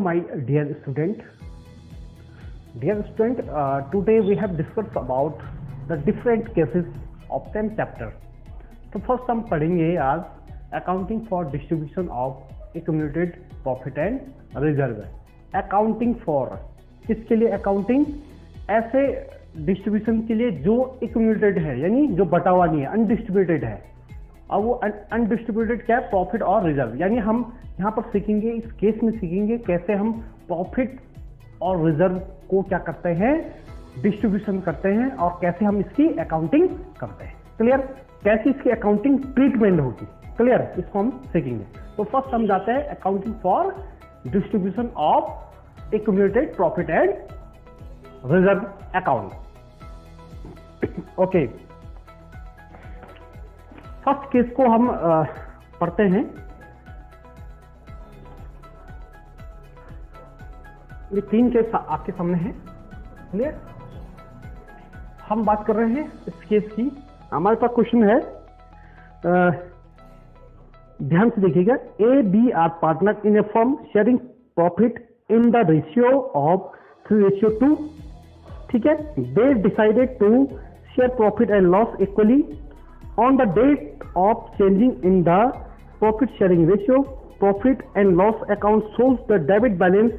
my dear student. Today we have discussed about the different cases of 10th chapter. तो first हम पढ़ेंगे आज accounting for distribution of accumulated profit and reserve. Accounting for किसके लिए? Accounting ऐसे distribution के लिए जो एक्यूमुलेटेड है, यानी जो बटा हुआ नहीं है, अनडिस्ट्रीब्यूटेड है. और वो अनडिस्ट्रीब्यूटेड क्या है? प्रॉफिट और रिजर्व. यानी हम यहाँ पर सीखेंगे, इस केस में सीखेंगे कैसे हम प्रॉफिट और रिजर्व को क्या करते हैं, डिस्ट्रीब्यूशन करते हैं, और कैसे हम इसकी अकाउंटिंग करते हैं. क्लियर? कैसे इसकी अकाउंटिंग ट्रीटमेंट होगी. क्लियर? इसको हम सीखेंगे. तो फर्स्ट हम जाते हैं accounting for distribution of accumulated profit and reserve account. Okay, first case को हम पढ़ते हैं. ये 3 केस आपके सामने हैं. क्लियर? हम बात कर रहे हैं इस केस की. हमारे पास क्वेश्चन है, ध्यान से देखिएगा. A B are partner in a firm sharing profit in the ratio of 3:2. ठीक है. They decided to share profit and loss equally. On the date of changing in the profit sharing ratio, profit and loss account shows the debit balance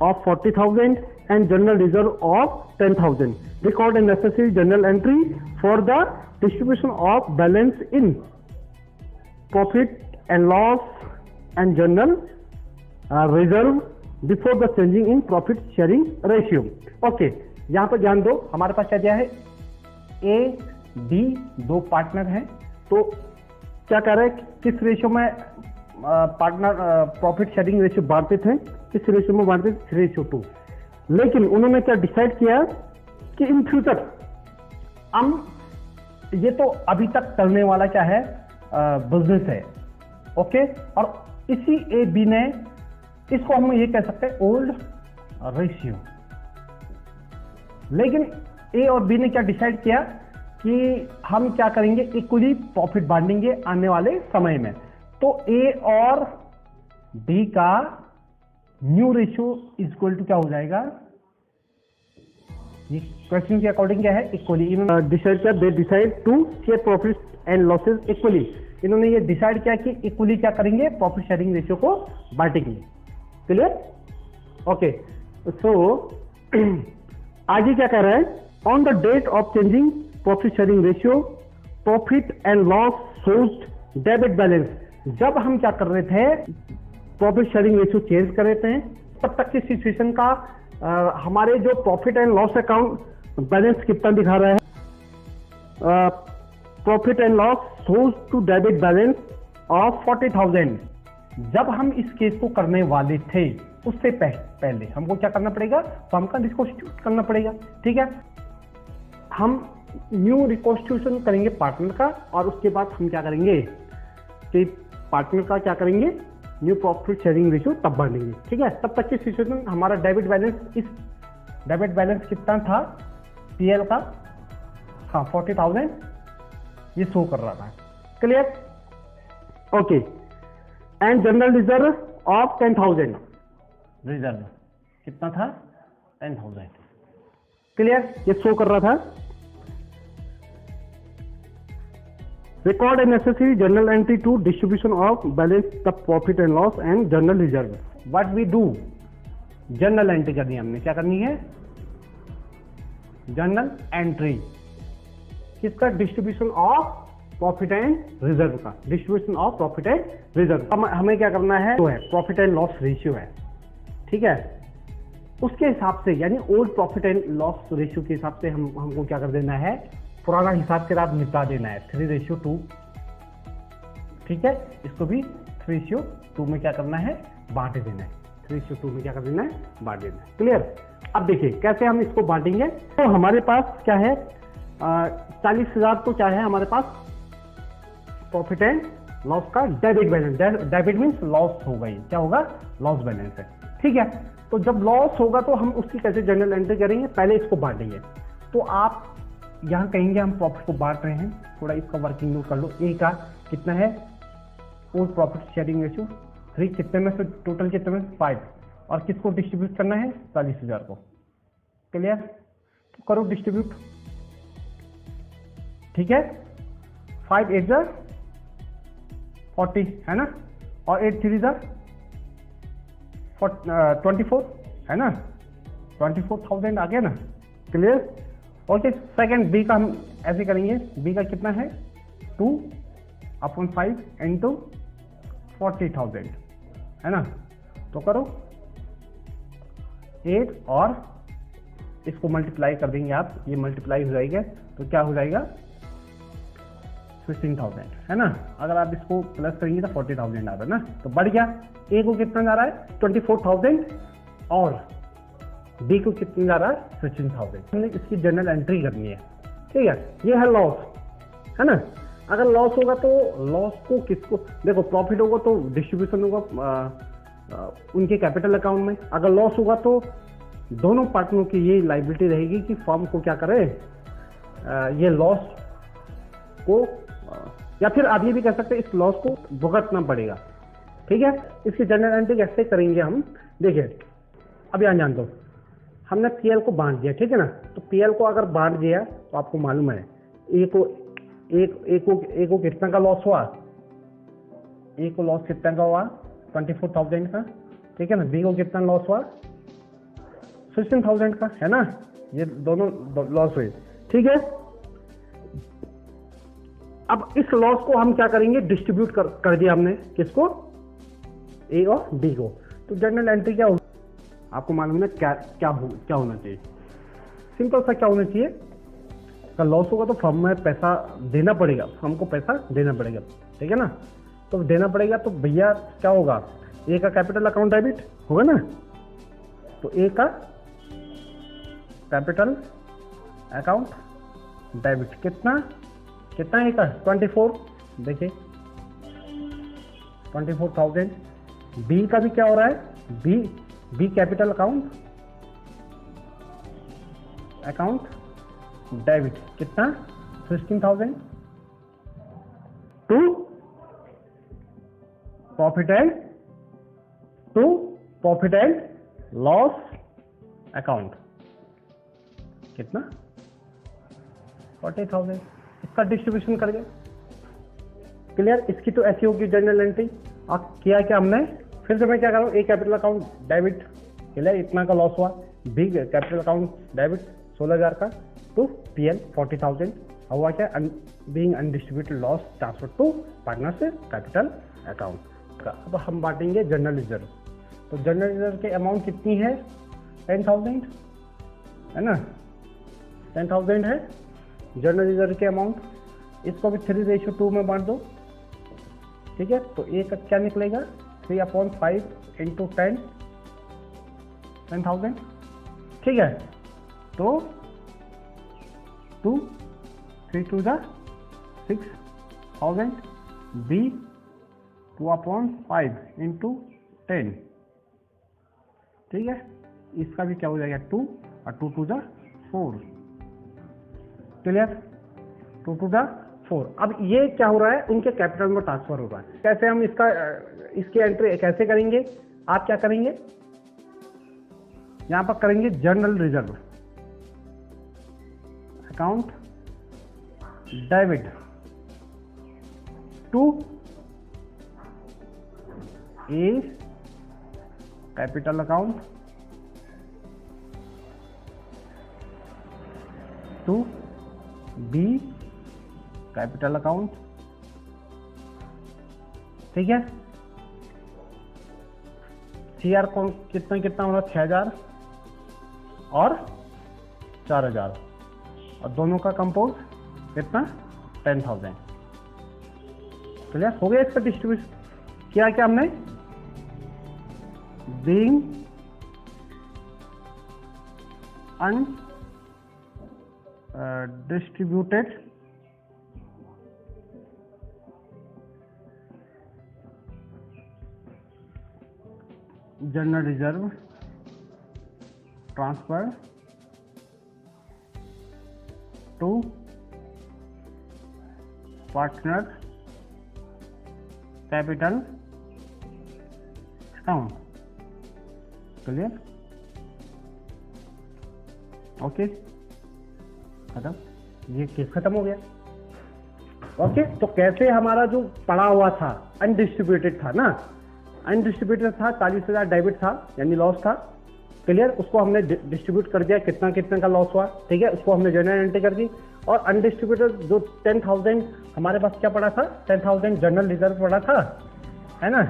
of 40,000 and general reserve of 10,000. Record a necessary journal entry for the distribution of balance in profit and loss and general reserve before the changing in profit sharing ratio. Okay, यहाँ पर ध्यान दो. हमारे पास क्या दिया है? A, B दो partner हैं. तो क्या कर रहे हैं, किस रेशियो में पार्टनर प्रॉफिट शेयरिंग रेशियो बांटते थे? किस रेशियो में बांटते थे? 3:2. लेकिन उन्होंने क्या डिसाइड किया कि इन फ्यूचर हम, ये तो अभी तक चलने वाला क्या है, बिजनेस है. ओके. और इसी ए बी ने, इसको हम ये कह सकते हैं ओल्ड रेशियो. लेकिन ए और बी ने क्या डिसाइड किया कि हम क्या करेंगे, इक्वली प्रॉफिट बांटेंगे आने वाले समय में. तो ए और बी का न्यू रेशियो इक्वल टू क्या हो जाएगा? ये क्वेश्चन के अकॉर्डिंग क्या है? इक्वली. इन्होंने डिसाइड किया, they decide to share profit and losses equally. इन्होंने ये डिसाइड किया कि इक्वली क्या करेंगे, प्रॉफिट शेयरिंग रेशियो को बांटेंगे. क्लियर? ओके. सो आगे क्या कह रहा है? On the date of changing profit sharing ratio, profit and loss shows debit balance. जब हम क्या कर रहे थे, प्रॉफिट शेयरिंग रेशियो चेंज कर रहे थे, तब तक की सिचुएशन का हमारे जो profit and loss account balance कितना दिखा रहा है? Profit and loss shows to debit balance of 40,000. जब हम इस केस को करने वाले थे, उससे पहले हमको क्या करना पड़ेगा? फर्म का रिकॉन्स्टिट्यूट करना पड़ेगा. ठीक है. हम न्यू रिकॉन्स्टिट्यूशन करेंगे पार्टनर का, और उसके बाद हम क्या करेंगे कि पार्टनर का क्या करेंगे, न्यू प्रॉफिट शेयरिंग रेशियो तब बढ़ेंगे. ठीक है. तब तक की सिचुएशन हमारा डेबिट बैलेंस, इस डेबिट बैलेंस कितना था पीएल का? हाँ, 40,000 ये शो कर रहा था. Clear? Okay. And general reserve of 10,000. Reserve कितना था? 10,000. क्लियर? ये शो कर रहा था. Record a necessary journal entry to distribution of balance the profit and loss and journal reserve. What we do? Journal entry करनी है हमने. क्या करनी है? Journal entry. किसका? Distribution of profit and reserve का. Distribution of profit and reserve. हमें क्या करना है? जो है प्रॉफिट एंड लॉस रेशियो है. ठीक है. उसके हिसाब से, यानी old profit and loss ratio के हिसाब से हमको क्या कर देना है, पुराना हिसाब के साथ निपटा देना है. 3:2. ठीक है. इसको भी 3:2 में क्या करना है? बांट देना है. 3:2 में क्या कर देना है? बांट देना है. क्लियर? अब देखिए कैसे हम इसको बांटेंगे. तो हमारे पास क्या है, 40,000 तो क्या है हमारे पास? प्रॉफिट एंड लॉस का debit balance. Debit means loss होगा. ये क्या होगा? लॉस बैलेंस है. ठीक है. तो जब लॉस होगा तो हम उसकी कैसे जर्नल एंट्री करेंगे? पहले इसको बांटेंगे. तो आप यहाँ कहेंगे हम प्रॉफिट को बांट रहे हैं. थोड़ा इसका वर्किंग नोट कर लो. ए का कितना है? ओल्ड प्रॉफिट शेयरिंग रेशियो 3, कितने में से? टोटल कितने में? 5. और किसको डिस्ट्रीब्यूट करना है, 40,000 को। क्लियर, तो करो डिस्ट्रीब्यूट। ठीक है, 5 8 जा 40 है ना, और 8 3 जा 24 है ना, 24,000 आ गया ना। Clear, okay. सेकंड बी का हम ऐसे करेंगे, बी का कितना है 2/5 इंटू 40,000 है ना, तो करो 8 और इसको मल्टीप्लाई कर देंगे आप, ये मल्टीप्लाई हो जाएगा तो क्या हो जाएगा 16,000 है ना। अगर आप इसको प्लस करेंगे तो 40,000 आ रहा है ना, तो बढ़ गया। ए को कितना जा रहा है 24,000 और बी को कितना जा रहा है 16,000। हमने इसकी जर्नल एंट्री करनी है। ठीक है, ये है लॉस है ना। अगर लॉस होगा तो लॉस को किसको, देखो प्रॉफिट होगा तो डिस्ट्रीब्यूशन होगा उनके कैपिटल अकाउंट में। अगर लॉस होगा तो दोनों पार्टनरों की ये लाइबिलिटी रहेगी कि फर्म को क्या करे, ये लॉस को, या फिर आप ये भी कह सकते हैं इस लॉस को भुगतना पड़ेगा। ठीक है, इसकी जनरल एंट्री कैसे करेंगे हम, देखिए अब यहाँ जान दो, हमने पीएल को बांट दिया। ठीक है ना, तो पीएल को अगर बांट दिया तो आपको मालूम है एक को कितना का लॉस हुआ, ए को लॉस कितना का हुआ 24,000 का। ठीक है ना, बी को कितना लॉस हुआ 16,000 का है ना, ये दोनों लॉस हुए। ठीक है, अब इस लॉस को हम क्या करेंगे, डिस्ट्रीब्यूट कर दिया हमने, किसको, ए और बी को। तो जनरल एंट्री क्या होगी, आपको मालूम है क्या होना चाहिए, सिंपल सा क्या होना चाहिए, अगर लॉस होगा तो फर्म में पैसा देना पड़ेगा, फर्म को पैसा देना पड़ेगा। ठीक है ना, तो देना पड़ेगा तो भैया क्या होगा, ए का कैपिटल अकाउंट डेबिट होगा ना, तो ए का कैपिटल अकाउंट डेबिट कितना ए का 24, देखिए 24,000। बी का भी क्या हो रहा है, बी कैपिटल अकाउंट डेबिट कितना 16,000 to profit and loss account कितना 40,000, इसका डिस्ट्रीब्यूशन कर गया। क्लियर, इसकी तो ऐसी होगी जनरल एंट्री। और किया क्या हमने, फिर से मैं क्या कर रहा हूँ, ए कैपिटल अकाउंट डेबिट, क्लियर इतना का लॉस हुआ, बी कैपिटल अकाउंट डेबिट 16,000 का, टू पीएल 40,000 हुआ क्या, being undistributed loss transfer to partnership capital account का। अब हम बांटेंगे जनरल रिजर्व, तो जनरल रिजर्व की अमाउंट कितनी है 10,000 है ना, 10,000 है जनरल रिजर्व के अमाउंट। इसको भी 3:2 में बांट दो। ठीक है, तो ए का क्या निकलेगा 3/5 इंटू 10,000। ठीक है, तो 2 3 2 6,000, बी 2/5 इंटू 10। ठीक है, इसका भी क्या हो जाएगा 2 और 2 2 4। क्लियर, 2 2 4। अब ये क्या हो रहा है, उनके कैपिटल में ट्रांसफर हो रहा है। कैसे हम इसकी एंट्री कैसे करेंगे, आप क्या करेंगे, यहां पर करेंगे general reserve account debit to A capital account to B capital account. ठीक है, सीआर को कितना हो रहा है 6,000 और 4,000, और दोनों का कंपोज कितना 10,000। क्लियर हो गया, इसका डिस्ट्रीब्यूशन किया क्या हमने, being undistributed general reserve transfer to partner capital account. Clear? Okay, खत्म, ये केस खत्म हो गया। ओके, तो कैसे हमारा जो पड़ा हुआ था अनडिस्ट्रीब्यूटेड था ना, अनडिस्ट्रीब्यूटेड था, 40,000 डेबिट था यानी लॉस था। क्लियर? उसको हमने डिस्ट्रीब्यूट कर दिया, कितना कितने का लॉस हुआ, ठीक है, उसको हमने जर्नल एंट्री कर दी। और अनडिस्ट्रीब्यूटेड जो 10,000 हमारे पास क्या पड़ा था, 10,000 जर्नल रिजर्व पड़ा था, है ना,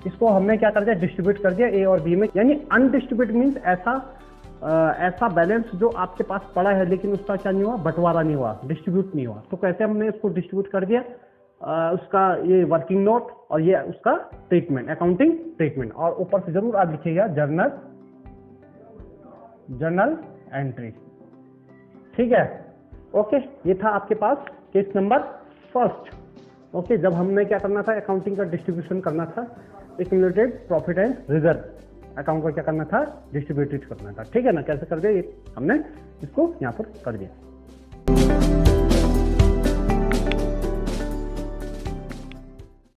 इसको हमने क्या कर दिया, डिस्ट्रीब्यूट कर दिया ए और बी में। यानी अनडिस्ट्रीब्यूट मीन्स ऐसा बैलेंस जो आपके पास पड़ा है लेकिन उसका क्या नहीं हुआ, बंटवारा नहीं हुआ, डिस्ट्रीब्यूट नहीं हुआ। तो कैसे हमने इसको डिस्ट्रीब्यूट कर दिया, उसका ये वर्किंग नोट और ये उसका ट्रीटमेंट, अकाउंटिंग ट्रीटमेंट। और ऊपर से जरूर आप लिखिएगा जर्नल एंट्री, ठीक है। ओके, ये था आपके पास केस नंबर फर्स्ट। ओके, जब हमने क्या करना था, अकाउंटिंग का डिस्ट्रीब्यूशन करना था, accumulated profit and reserve account को क्या करना था, डिस्ट्रीब्यूटेड करना था, ठीक है ना। कैसे कर दिया, हमने इसको यहाँ पर कर दिया।